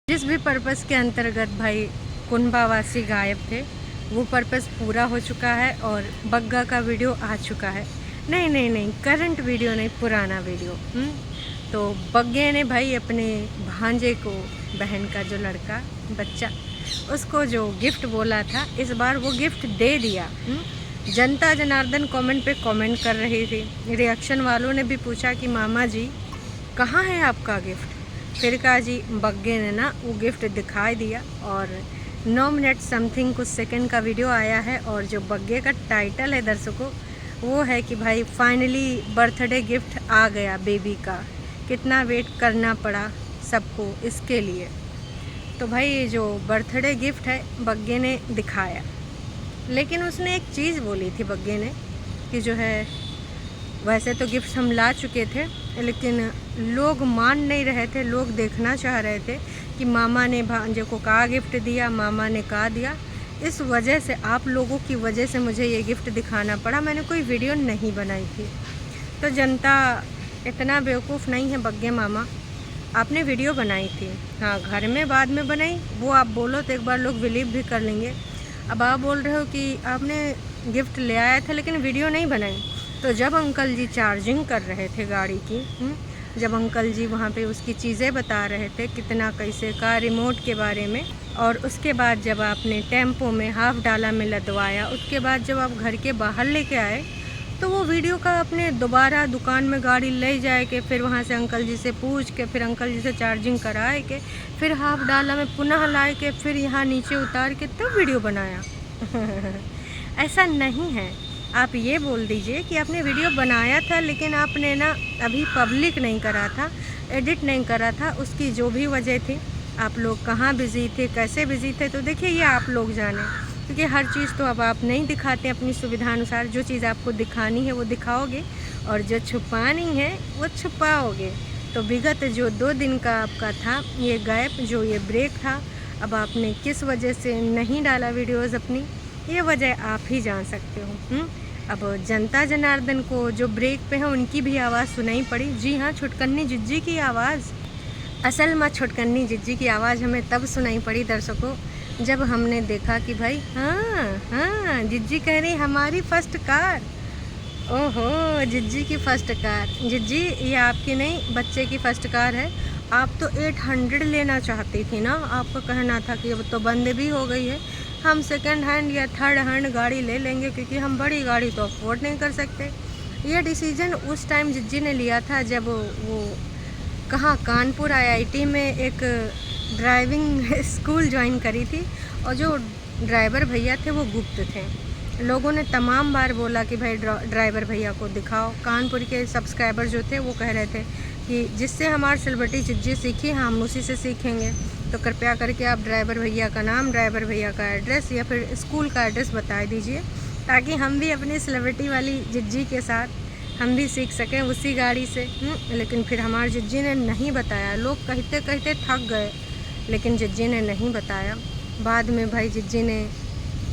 जिस भी पर्पस के अंतर्गत भाई कुंभावासी गायब थे वो पर्पस पूरा हो चुका है और बग्गा का वीडियो आ चुका है। नहीं नहीं नहीं, करंट वीडियो नहीं, पुराना वीडियो। तो बग्गे ने भाई अपने भांजे को, बहन का जो लड़का बच्चा, उसको जो गिफ्ट बोला था इस बार वो गिफ्ट दे दिया। जनता जनार्दन कमेंट पे कमेंट कर रही थी। रिएक्शन वालों ने भी पूछा कि मामा जी कहाँ है आपका गिफ्ट। फिर कहा जी बग्गे ने ना वो गिफ्ट दिखाई दिया और 9 मिनट समथिंग कुछ सेकंड का वीडियो आया है। और जो बग्गे का टाइटल है दर्शकों वो है कि भाई फाइनली बर्थडे गिफ्ट आ गया बेबी का। कितना वेट करना पड़ा सबको इसके लिए। तो भाई ये जो बर्थडे गिफ्ट है बग्गे ने दिखाया, लेकिन उसने एक चीज़ बोली थी बग्गे ने कि जो है वैसे तो गिफ्ट हम ला चुके थे लेकिन लोग मान नहीं रहे थे, लोग देखना चाह रहे थे कि मामा ने भांजे को कहा गिफ्ट दिया, मामा ने कहा दिया। इस वजह से, आप लोगों की वजह से मुझे ये गिफ्ट दिखाना पड़ा। मैंने कोई वीडियो नहीं बनाई थी। तो जनता इतना बेवकूफ़ नहीं है बग्गे मामा, आपने वीडियो बनाई थी। हाँ, घर में बाद में बनाई, वो आप बोलो तो एक बार लोग बिलीव भी कर लेंगे। अब आप बोल रहे हो कि आपने गिफ्ट ले आया था लेकिन वीडियो नहीं बनाई। तो जब अंकल जी चार्जिंग कर रहे थे गाड़ी की, जब अंकल जी वहाँ पे उसकी चीज़ें बता रहे थे कितना कैसे का, रिमोट के बारे में, और उसके बाद जब आपने टेम्पो में हाफ डाला में लदवाया, उसके बाद जब आप घर के बाहर लेके आए तो वो वीडियो का अपने दोबारा दुकान में गाड़ी ले जाए के फिर वहाँ से अंकल जी से पूछ के, फिर अंकल जी से चार्जिंग कराए के, फिर हाफ डाला में पुनः लाए के, फिर यहाँ नीचे उतार के तब वीडियो बनाया। ऐसा नहीं है। आप ये बोल दीजिए कि आपने वीडियो बनाया था लेकिन आपने ना अभी पब्लिक नहीं करा था, एडिट नहीं करा था। उसकी जो भी वजह थी, आप लोग कहाँ बिज़ी थे, कैसे बिज़ी थे, तो देखिए ये आप लोग जाने, क्योंकि हर चीज़ तो अब आप नहीं दिखाते अपनी सुविधा अनुसार। जो चीज़ आपको दिखानी है वो दिखाओगे और जो छुपानी है वो छुपाओगे। तो विगत जो 2 दिन का आपका था ये गैप, जो ये ब्रेक था, अब आपने किस वजह से नहीं डाला वीडियोज़ अपनी, ये वजह आप ही जान सकते हो। अब जनता जनार्दन को जो ब्रेक पे है उनकी भी आवाज़ सुनाई पड़ी। जी हाँ, छुटकन्नी जिज्जी की आवाज़, असल में छुटकन्नी जिज्जी की आवाज़ हमें तब सुनाई पड़ी दर्शकों जब हमने देखा कि भाई हाँ जिज्जी कह रही हमारी फर्स्ट कार। ओहो, जिज्जी की फ़र्स्ट कार। जिज्जी ये आपकी नहीं, बच्चे की फ़र्स्ट कार है। आप तो 800 लेना चाहती थी ना, आपका कहना था कि अब तो बंद भी हो गई है, हम सेकंड हैंड या थर्ड हैंड गाड़ी ले लेंगे क्योंकि हम बड़ी गाड़ी तो अफोर्ड नहीं कर सकते। ये डिसीजन उस टाइम जिज्जी ने लिया था जब वो कहाँ कानपुर आईआईटी में एक ड्राइविंग स्कूल ज्वाइन करी थी और जो ड्राइवर भैया थे वो गुप्त थे। लोगों ने तमाम बार बोला कि भाई ड्राइवर भैया को दिखाओ। कानपुर के सब्सक्राइबर जो थे वो कह रहे थे कि जिससे हमारी सेलिब्रिटी जिज्जी सीखी हम उसी से सीखेंगे, तो कृपया करके आप ड्राइवर भैया का नाम, ड्राइवर भैया का एड्रेस या फिर स्कूल का एड्रेस बता दीजिए ताकि हम भी अपनी सेलिब्रिटी वाली जिज्जी के साथ हम भी सीख सकें उसी गाड़ी से। लेकिन फिर हमारी जिज्जी ने नहीं बताया। लोग कहते कहते थक गए लेकिन जिज्जी ने नहीं बताया। बाद में भाई जिज्जी ने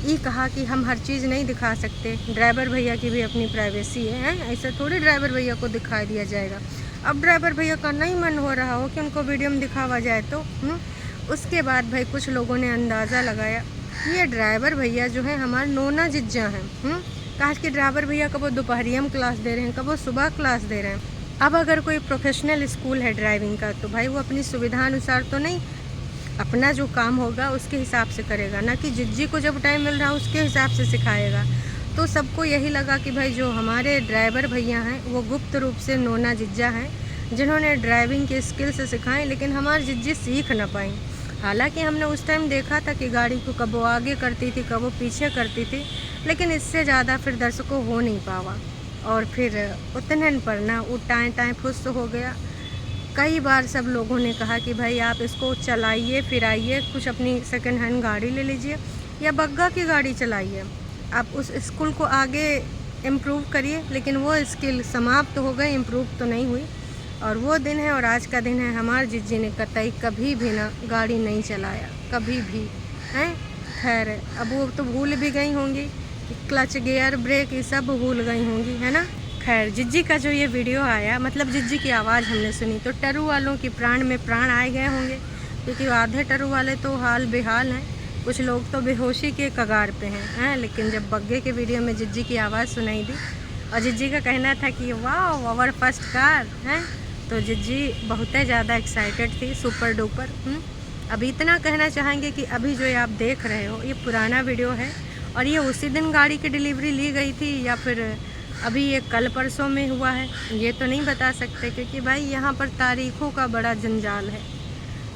ये कहा कि हम हर चीज़ नहीं दिखा सकते, ड्राइवर भैया की भी अपनी प्राइवेसी है, ऐसा थोड़ी ड्राइवर भैया को दिखा दिया जाएगा। अब ड्राइवर भैया का नहीं मन हो रहा हो कि उनको वीडियो में दिखावा जाए तो उसके बाद भाई कुछ लोगों ने अंदाज़ा लगाया ये ड्राइवर भैया जो है हमारे नोना जिज्जा हैं। कहा कि ड्राइवर भैया कब वो दोपहरिया में क्लास दे रहे हैं, कब वो सुबह क्लास दे रहे हैं। अब अगर कोई प्रोफेशनल स्कूल है ड्राइविंग का तो भाई वो अपनी सुविधा अनुसार तो नहीं, अपना जो काम होगा उसके हिसाब से करेगा, ना कि जिज्जी को जब टाइम मिल रहा है उसके हिसाब से सिखाएगा। तो सबको यही लगा कि भाई जो हमारे ड्राइवर भैया हैं वो गुप्त रूप से नोना जिज्जा हैं जिन्होंने ड्राइविंग के स्किल्स सिखाएं, लेकिन हमारी जिज्जी सीख ना पाई। हालांकि हमने उस टाइम देखा था कि गाड़ी को कब वो आगे करती थी, कब वो पीछे करती थी, लेकिन इससे ज़्यादा फिर दर्शकों हो नहीं पावा। और फिर उतने पर ना वो टाएँ फुस हो गया। कई बार सब लोगों ने कहा कि भाई आप इसको चलाइए फिराइए, कुछ अपनी सेकंड हैंड गाड़ी ले लीजिए या बग्गा की गाड़ी चलाइए, आप उस स्किल को आगे इम्प्रूव करिए। लेकिन वो स्किल समाप्त हो गई, इम्प्रूव तो नहीं हुई। और वो दिन है और आज का दिन है, हमारे जिज्जी ने कतई कभी भी ना गाड़ी नहीं चलाया, कभी भी हैं। खैर अब वो तो भूल भी गई होंगी, क्लच गियर ब्रेक ये सब भूल गई होंगी, है ना। खैर जिज्जी का जो ये वीडियो आया, मतलब जिज्जी की आवाज़ हमने सुनी तो टरू वालों की प्राण में प्राण आए गए होंगे। क्योंकि आधे टरू वाले तो हाल बेहाल हैं, कुछ लोग तो बेहोशी के कगार पे हैं। लेकिन जब बग्गे के वीडियो में जिज्जी की आवाज़ सुनाई दी और जिज्जी का कहना था कि वाह आवर फर्स्ट कार है, तो जिज्जी बहुत ही ज़्यादा एक्साइटेड थी, सुपर डुपर। अभी इतना कहना चाहेंगे कि अभी जो ये आप देख रहे हो ये पुराना वीडियो है और ये उसी दिन गाड़ी की डिलीवरी ली गई थी या फिर अभी ये कल परसों में हुआ है, ये तो नहीं बता सकते, क्योंकि भाई यहाँ पर तारीखों का बड़ा जंजाल है।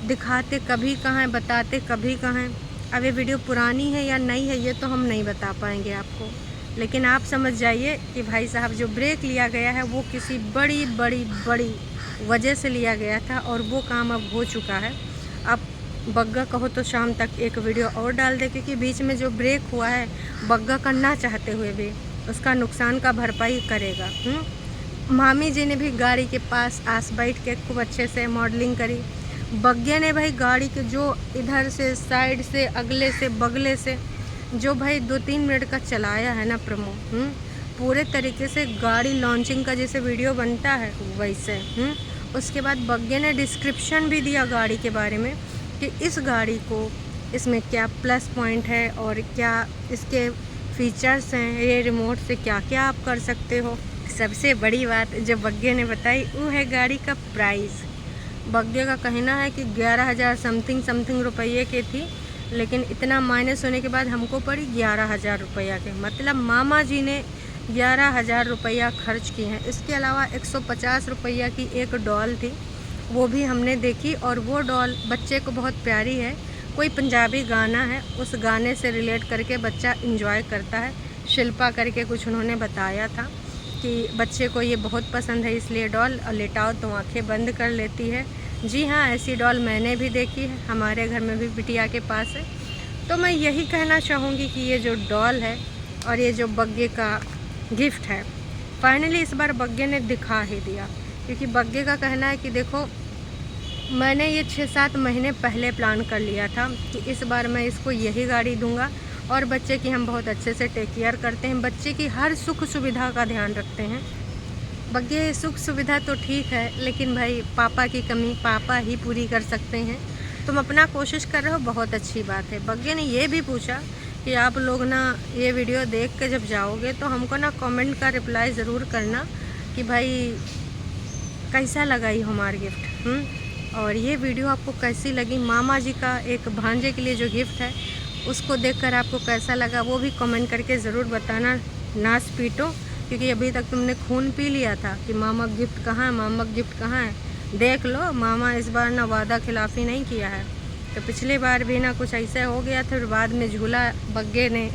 दिखाते कभी कहाँ है, बताते कभी कहाँ है। अब ये वीडियो पुरानी है या नई है ये तो हम नहीं बता पाएंगे आपको, लेकिन आप समझ जाइए कि भाई साहब जो ब्रेक लिया गया है वो किसी बड़ी बड़ी बड़ी वजह से लिया गया था और वो काम अब हो चुका है। आप बग्गा कहो तो शाम तक एक वीडियो और डाल दे, क्योंकि बीच में जो ब्रेक हुआ है बग्गा करना चाहते हुए भी उसका नुकसान का भरपाई करेगा। मामी जी ने भी गाड़ी के पास आस बैठ के खूब अच्छे से मॉडलिंग करी। बग्गे ने भाई गाड़ी के जो इधर से साइड से अगले से बगले से जो भाई 2-3 मिनट का चलाया है ना प्रोमो, पूरे तरीके से गाड़ी लॉन्चिंग का जैसे वीडियो बनता है वैसे। उसके बाद बग्गे ने डिस्क्रिप्शन भी दिया गाड़ी के बारे में कि इस गाड़ी को इसमें क्या प्लस पॉइंट है और क्या इसके फीचर्स हैं, ये रिमोट से क्या क्या आप कर सकते हो। सबसे बड़ी बात जो बग्गे ने बताई वो है गाड़ी का प्राइस। बग्गे का कहना है कि 11,000 समथिंग रुपये की थी, लेकिन इतना माइनस होने के बाद हमको पड़ी 11,000 रुपया के। मतलब मामा जी ने 11,000 रुपया खर्च किए हैं। इसके अलावा 150 रुपया की एक डॉल थी, वो भी हमने देखी और वो डॉल बच्चे को बहुत प्यारी है। कोई पंजाबी गाना है, उस गाने से रिलेट करके बच्चा इंजॉय करता है। शिल्पा करके कुछ उन्होंने बताया था कि बच्चे को ये बहुत पसंद है, इसलिए डॉल और लेटाओ तो आंखें बंद कर लेती है। जी हाँ, ऐसी डॉल मैंने भी देखी है, हमारे घर में भी बिटिया के पास है। तो मैं यही कहना चाहूँगी कि ये जो डॉल है और ये जो बग्गे का गिफ्ट है, फाइनली इस बार बग्गे ने दिखा ही दिया। क्योंकि बग्गे का कहना है कि देखो मैंने ये 6-7 महीने पहले प्लान कर लिया था कि इस बार मैं इसको यही गाड़ी दूंगा और बच्चे की हम बहुत अच्छे से टेक केयर करते हैं, बच्चे की हर सुख सुविधा का ध्यान रखते हैं। बग्गे सुख सुविधा तो ठीक है, लेकिन भाई पापा की कमी पापा ही पूरी कर सकते हैं। तुम अपना कोशिश कर रहे हो, बहुत अच्छी बात है। बग्गे ने ये भी पूछा कि आप लोग ना ये वीडियो देख के जब जाओगे तो हमको ना कमेंट का रिप्लाई ज़रूर करना कि भाई कैसा लगा ये हमारा गिफ्ट, और ये वीडियो आपको कैसी लगी। मामा जी का एक भांजे के लिए जो गिफ्ट है उसको देखकर आपको कैसा लगा वो भी कमेंट करके ज़रूर बताना। नाच पीटो, क्योंकि अभी तक तुमने खून पी लिया था कि मामा गिफ्ट कहाँ है, मामा गिफ्ट कहाँ है। देख लो, मामा इस बार ना वादा खिलाफ़ी नहीं किया है। तो पिछली बार भी ना कुछ ऐसा हो गया था, फिर बाद में झूला बग्गे ने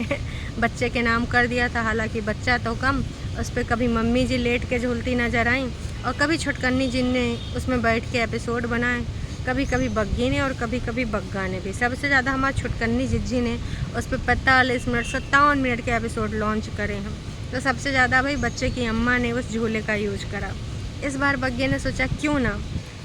बच्चे के नाम कर दिया था। हालांकि बच्चा तो कम, उस पर कभी मम्मी जी लेट के झूलती नज़र आई और कभी छुटकन्नी जी ने उसमें बैठ के एपिसोड बनाए। कभी कभी बग्गी ने और कभी कभी बग्गा ने भी। सबसे ज़्यादा हमारी छुटकन्नी जिज्जी ने उस पर 45 मिनट 57 मिनट के एपिसोड लॉन्च करे हैं। तो सबसे ज़्यादा भाई बच्चे की अम्मा ने उस झूले का यूज करा। इस बार बग्गे ने सोचा क्यों ना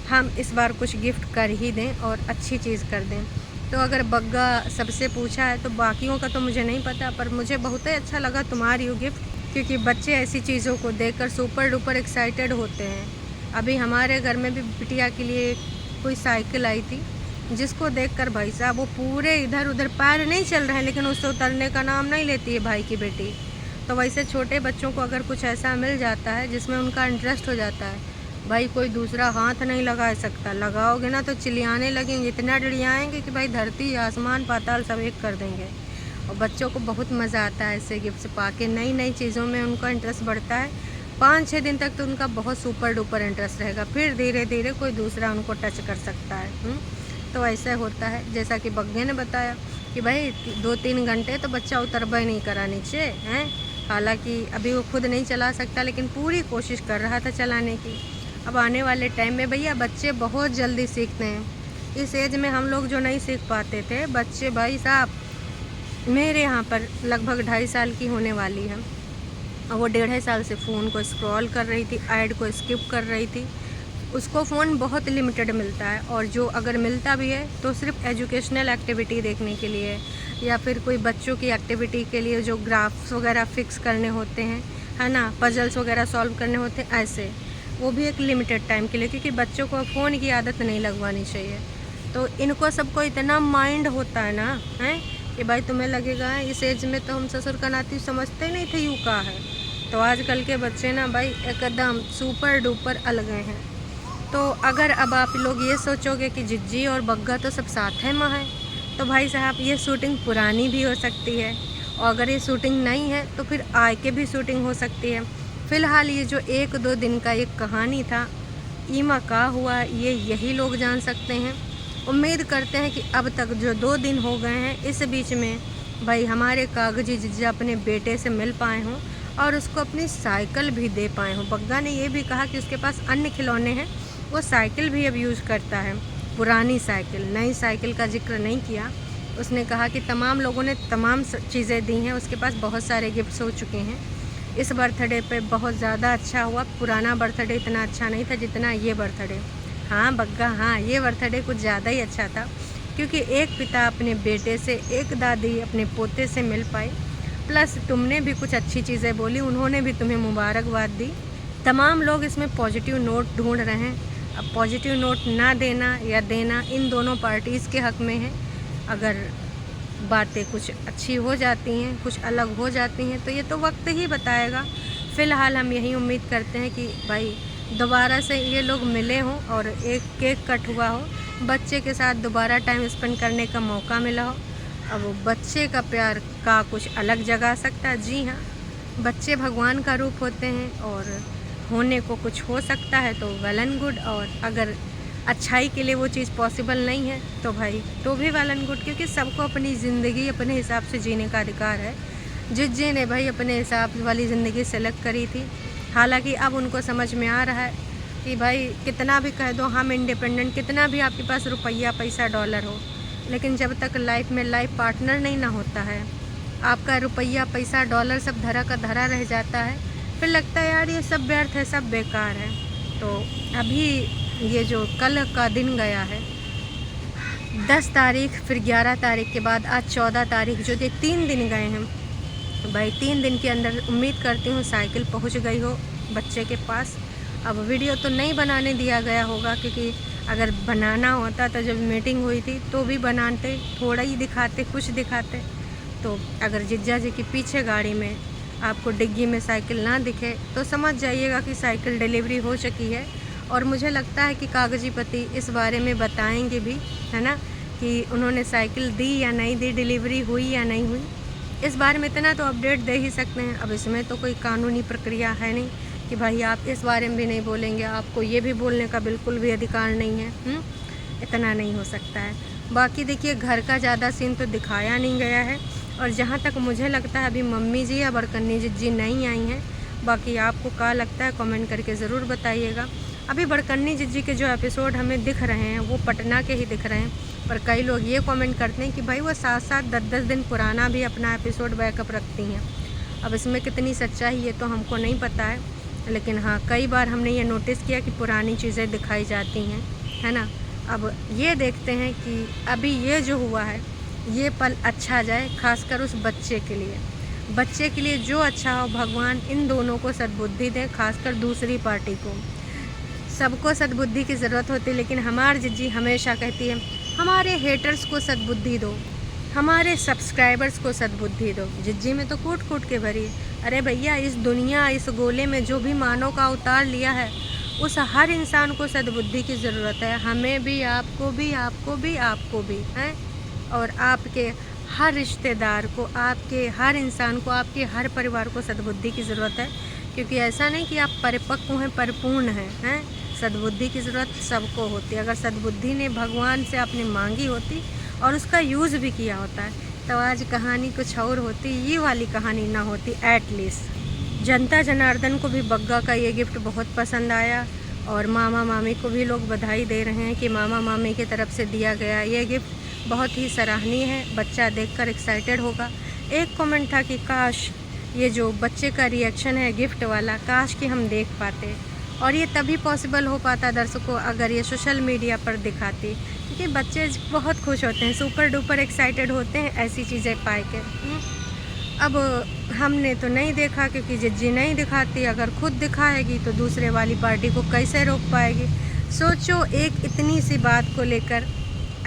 हम इस बार कुछ गिफ्ट कर ही दें और अच्छी चीज़ कर दें। तो अगर बग्गा सबसे पूछा है तो बाकियों का तो मुझे नहीं पता, पर मुझे बहुत ही अच्छा लगा तुम्हारी वो गिफ्ट, क्योंकि बच्चे ऐसी चीज़ों को देखकर सुपर डुपर एक्साइटेड होते हैं। अभी हमारे घर में भी बिटिया के लिए कोई साइकिल आई थी जिसको देखकर भाई साहब वो पूरे इधर उधर पैर नहीं चल रहे हैं, लेकिन उससे उतरने का नाम नहीं लेती है भाई की बेटी। तो वैसे छोटे बच्चों को अगर कुछ ऐसा मिल जाता है जिसमें उनका इंटरेस्ट हो जाता है, भाई कोई दूसरा हाथ नहीं लगा सकता। लगाओगे ना तो चिल्लाने लगेंगे, इतना डरियाएंगे कि भाई धरती आसमान पाताल सब एक कर देंगे। और बच्चों को बहुत मज़ा आता है ऐसे गिफ्ट पा के, नई नई चीज़ों में उनका इंटरेस्ट बढ़ता है। 5-6 दिन तक तो उनका बहुत सुपर डुपर इंटरेस्ट रहेगा, फिर धीरे धीरे कोई दूसरा उनको टच कर सकता है। तो ऐसा होता है जैसा कि बग्गे ने बताया कि भाई 2-3 घंटे तो बच्चा उतरबा ही नहीं करा नीचे हैं। हालांकि अभी वो खुद नहीं चला सकता, लेकिन पूरी कोशिश कर रहा था चलाने की। अब आने वाले टाइम में भैया बच्चे बहुत जल्दी सीखते हैं। इस एज में हम लोग जो नहीं सीख पाते थे, बच्चे भाई साहब मेरे यहाँ पर लगभग 2.5 साल की होने वाली है और वो 1.5 साल से फ़ोन को स्क्रॉल कर रही थी, ऐड को स्किप कर रही थी। उसको फ़ोन बहुत लिमिटेड मिलता है और जो अगर मिलता भी है तो सिर्फ एजुकेशनल एक्टिविटी देखने के लिए या फिर कोई बच्चों की एक्टिविटी के लिए जो ग्राफ्स वगैरह फिक्स करने होते हैं, है ना, पजल्स वगैरह सॉल्व करने होते हैं, ऐसे वो भी एक लिमिटेड टाइम के लिए, क्योंकि बच्चों को फ़ोन की आदत नहीं लगवानी चाहिए। तो इनको सबको इतना माइंड होता है ना, हैं कि भाई तुम्हें लगेगा इस एज में तो हम ससुर का नाती समझते ही नहीं थे यूँ का है। तो आजकल के बच्चे ना भाई एकदम सुपर डुपर अलग हैं। तो अगर अब आप लोग ये सोचोगे कि जिज्जी और बग्गा तो सब साथ है माँ है, तो भाई साहब ये शूटिंग पुरानी भी हो सकती है, और अगर ये शूटिंग नहीं है तो फिर आए के भी शूटिंग हो सकती है। फ़िलहाल ये जो 1-2 दिन का एक कहानी था, ईमा का हुआ ये यही लोग जान सकते हैं। उम्मीद करते हैं कि अब तक जो 2 दिन हो गए हैं इस बीच में भाई हमारे कागजी जिज्जा अपने बेटे से मिल पाए हों और उसको अपनी साइकिल भी दे पाए हों। बग्गा ने ये भी कहा कि उसके पास अन्य खिलौने हैं, वो साइकिल भी अब यूज़ करता है, पुरानी साइकिल, नई साइकिल का जिक्र नहीं किया। उसने कहा कि तमाम लोगों ने तमाम चीज़ें दी हैं, उसके पास बहुत सारे गिफ्ट्स हो चुके हैं। इस बर्थडे पे बहुत ज़्यादा अच्छा हुआ, पुराना बर्थडे इतना अच्छा नहीं था जितना ये बर्थडे। हाँ बग्गा, हाँ ये बर्थडे कुछ ज़्यादा ही अच्छा था, क्योंकि एक पिता अपने बेटे से, एक दादी अपने पोते से मिल पाई, प्लस तुमने भी कुछ अच्छी चीज़ें बोली, उन्होंने भी तुम्हें मुबारकबाद दी। तमाम लोग इसमें पॉजिटिव नोट ढूंढ रहे हैं। अब पॉजिटिव नोट ना देना या देना इन दोनों पार्टीज़ के हक़ में है। अगर बातें कुछ अच्छी हो जाती हैं, कुछ अलग हो जाती हैं, तो ये तो वक्त ही बताएगा। फ़िलहाल हम यही उम्मीद करते हैं कि भाई दोबारा से ये लोग मिले हों और एक केक कट हुआ हो, बच्चे के साथ दोबारा टाइम स्पेंड करने का मौका मिला हो। अब वो बच्चे का प्यार का कुछ अलग जगा सकता है। जी हाँ, बच्चे भगवान का रूप होते हैं और होने को कुछ हो सकता है तो वेल एंड गुड, और अगर अच्छाई के लिए वो चीज़ पॉसिबल नहीं है तो भाई तो भी वेल एंड गुड, क्योंकि सबको अपनी ज़िंदगी अपने हिसाब से जीने का अधिकार है। जिज्जे ने भाई अपने हिसाब वाली ज़िंदगी सेलेक्ट करी थी। हालांकि अब उनको समझ में आ रहा है कि भाई कितना भी कह दो हम इंडिपेंडेंट, कितना भी आपके पास रुपया पैसा डॉलर हो, लेकिन जब तक लाइफ में लाइफ पार्टनर नहीं ना होता है, आपका रुपया पैसा डॉलर सब धरा का धरा रह जाता है। फिर लगता है यार ये सब व्यर्थ है, सब बेकार है। तो अभी ये जो कल का दिन गया है, 10 तारीख, फिर 11 तारीख के बाद आज 14 तारीख, जो ये 3 दिन गए हैं भाई, 3 दिन के अंदर उम्मीद करती हूँ साइकिल पहुँच गई हो बच्चे के पास। अब वीडियो तो नहीं बनाने दिया गया होगा, क्योंकि अगर बनाना होता तो जब मीटिंग हुई थी तो भी बनाते, थोड़ा ही दिखाते, कुछ दिखाते। तो अगर जिज्जा जी की पीछे गाड़ी में आपको डिग्गी में साइकिल ना दिखे तो समझ जाइएगा कि साइकिल डिलीवरी हो चुकी है। और मुझे लगता है कि कागजी पति इस बारे में बताएंगे भी, है ना, कि उन्होंने साइकिल दी या नहीं दी, डिलीवरी हुई या नहीं हुई। इस बारे में इतना तो अपडेट दे ही सकते हैं। अब इसमें तो कोई कानूनी प्रक्रिया है नहीं कि भाई आप इस बारे में भी नहीं बोलेंगे, आपको ये भी बोलने का बिल्कुल भी अधिकार नहीं है। इतना नहीं हो सकता है। बाकी देखिए घर का ज़्यादा सीन तो दिखाया नहीं गया है, और जहाँ तक मुझे लगता है अभी मम्मी जी या बड़कन्नी जिज्जी नहीं आई हैं। बाकी आपको क्या लगता है कमेंट करके ज़रूर बताइएगा। अभी बड़कन्नी जिज्जी के जो एपिसोड हमें दिख रहे हैं वो पटना के ही दिख रहे हैं, पर कई लोग ये कमेंट करते हैं कि भाई वो 7-7 10-10 दिन पुराना भी अपना एपिसोड बैकअप रखती हैं। अब इसमें कितनी सच्चाई ये तो हमको नहीं पता है, लेकिन हाँ कई बार हमने ये नोटिस किया कि पुरानी चीज़ें दिखाई जाती हैं, है ना। अब ये देखते हैं कि अभी ये जो हुआ है ये पल अच्छा जाए, खासकर उस बच्चे के लिए। बच्चे के लिए जो अच्छा हो, भगवान इन दोनों को सद्बुद्धि दें, खासकर दूसरी पार्टी को। सबको सद्बुद्धि की ज़रूरत होती है, लेकिन हमारी जिज्जी हमेशा कहती है हमारे हेटर्स को सद्बुद्धि दो, हमारे सब्सक्राइबर्स को सद्बुद्धि दो। जिज्जी में तो कूट कूट के भरी है। अरे भैया इस दुनिया, इस गोले में जो भी मानव का अवतार लिया है उस हर इंसान को सद्बुद्धि की ज़रूरत है। हमें भी, आपको भी, आपको भी, आपको भी है, और आपके हर रिश्तेदार को, आपके हर इंसान को, आपके हर परिवार को सद्बुद्धि की ज़रूरत है। क्योंकि ऐसा नहीं कि आप परिपक्व हैं, परिपूर्ण हैं। सद्बुद्धि की ज़रूरत सबको होती है। अगर सद्बुद्धि ने भगवान से आपने मांगी होती और उसका यूज़ भी किया होता है तो आज कहानी कुछ और होती, ये वाली कहानी ना होती एटलीस्ट। जनता जनार्दन को भी बग्गा का ये गिफ्ट बहुत पसंद आया, और मामा मामी को भी लोग बधाई दे रहे हैं कि मामा मामी की तरफ से दिया गया ये गिफ्ट बहुत ही सराहनीय है। बच्चा देखकर एक्साइटेड होगा। एक कमेंट था कि काश ये जो बच्चे का रिएक्शन है गिफ्ट वाला, काश कि हम देख पाते, और ये तभी पॉसिबल हो पाता दर्शकों अगर ये सोशल मीडिया पर दिखाती, क्योंकि बच्चे बहुत खुश होते हैं, सुपर डुपर एक्साइटेड होते हैं ऐसी चीज़ें पाए के। अब हमने तो नहीं देखा क्योंकि जिज्जी नहीं दिखाती। अगर खुद दिखाएगी तो दूसरे वाली पार्टी को कैसे रोक पाएगी। सोचो एक इतनी सी बात को लेकर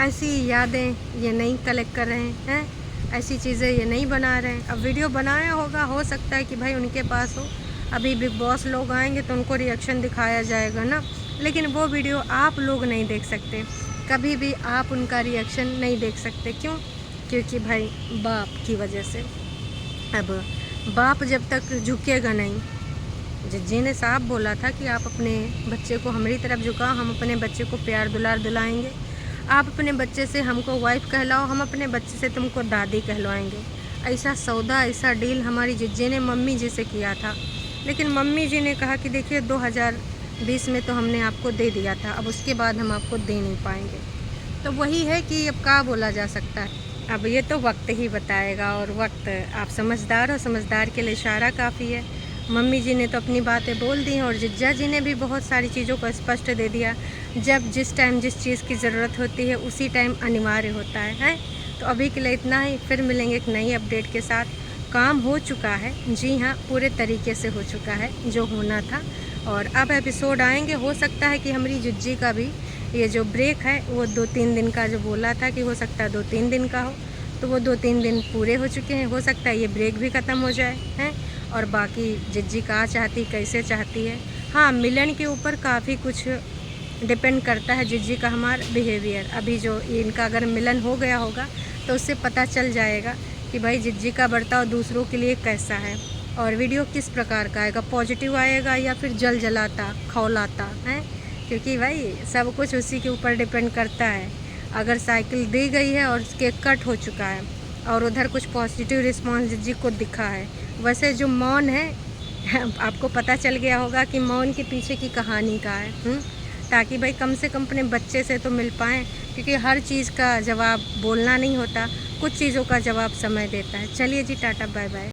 ऐसी यादें ये नहीं कलेक्ट कर रहे हैं, ऐसी चीज़ें ये नहीं बना रहे हैं। अब वीडियो बनाया होगा, हो सकता है कि भाई उनके पास हो, अभी बिग बॉस लोग आएंगे तो उनको रिएक्शन दिखाया जाएगा ना, लेकिन वो वीडियो आप लोग नहीं देख सकते, कभी भी आप उनका रिएक्शन नहीं देख सकते। क्यों? क्योंकि भाई बाप की वजह से। अब बाप जब तक झुकेगा नहीं, जिज्जी ने साफ बोला था कि आप अपने बच्चे को हमारी तरफ झुकाओ, हम अपने बच्चे को प्यार दुलार दिलाएंगे, आप अपने बच्चे से हमको वाइफ कहलाओ, हम अपने बच्चे से तुमको दादी कहलवाएंगे। ऐसा सौदा, ऐसा डील हमारी जिज्जी ने मम्मी जी से किया था, लेकिन मम्मी जी ने कहा कि देखिए 2020 में तो हमने आपको दे दिया था, अब उसके बाद हम आपको दे नहीं पाएंगे। तो वही है कि अब क्या बोला जा सकता है, अब ये तो वक्त ही बताएगा। और वक्त, आप समझदार हो, समझदार के लिए इशारा काफ़ी है। मम्मी जी ने तो अपनी बातें बोल दी और जिज्जा जी ने भी बहुत सारी चीज़ों को स्पष्ट दे दिया। जब जिस टाइम जिस चीज़ की ज़रूरत होती है उसी टाइम अनिवार्य होता है। तो अभी के लिए इतना ही, फिर मिलेंगे एक नई अपडेट के साथ। काम हो चुका है, जी हाँ, पूरे तरीके से हो चुका है जो होना था, और अब एपिसोड आएंगे। हो सकता है कि हमारी जिज्जी का भी ये जो ब्रेक है वो 2-3 दिन का, जो बोला था कि हो सकता है 2-3 दिन का हो, तो वो 2-3 दिन पूरे हो चुके हैं। हो सकता है ये ब्रेक भी ख़त्म हो जाए हैं। और बाकी जिज्जी कहाँ चाहती, कैसे चाहती है, हाँ, मिलन के ऊपर काफ़ी कुछ डिपेंड करता है जिज्जी का हमारा बिहेवियर। अभी जो इनका अगर मिलन हो गया होगा तो उससे पता चल जाएगा कि भाई जिज्जी का बर्ताव दूसरों के लिए कैसा है, और वीडियो किस प्रकार का आएगा, पॉजिटिव आएगा या फिर जल जलाता खौलाता है। क्योंकि भाई सब कुछ उसी के ऊपर डिपेंड करता है। अगर साइकिल दी गई है और उसके कट हो चुका है और उधर कुछ पॉजिटिव रिस्पॉन्स जिज्जी को दिखा है, वैसे जो मौन है आपको पता चल गया होगा कि मौन के पीछे की कहानी का है। ताकि भाई कम से कम अपने बच्चे से तो मिल पाएँ, क्योंकि हर चीज़ का जवाब बोलना नहीं होता, कुछ चीज़ों का जवाब समय देता है। चलिए जी, टाटा बाय बाय।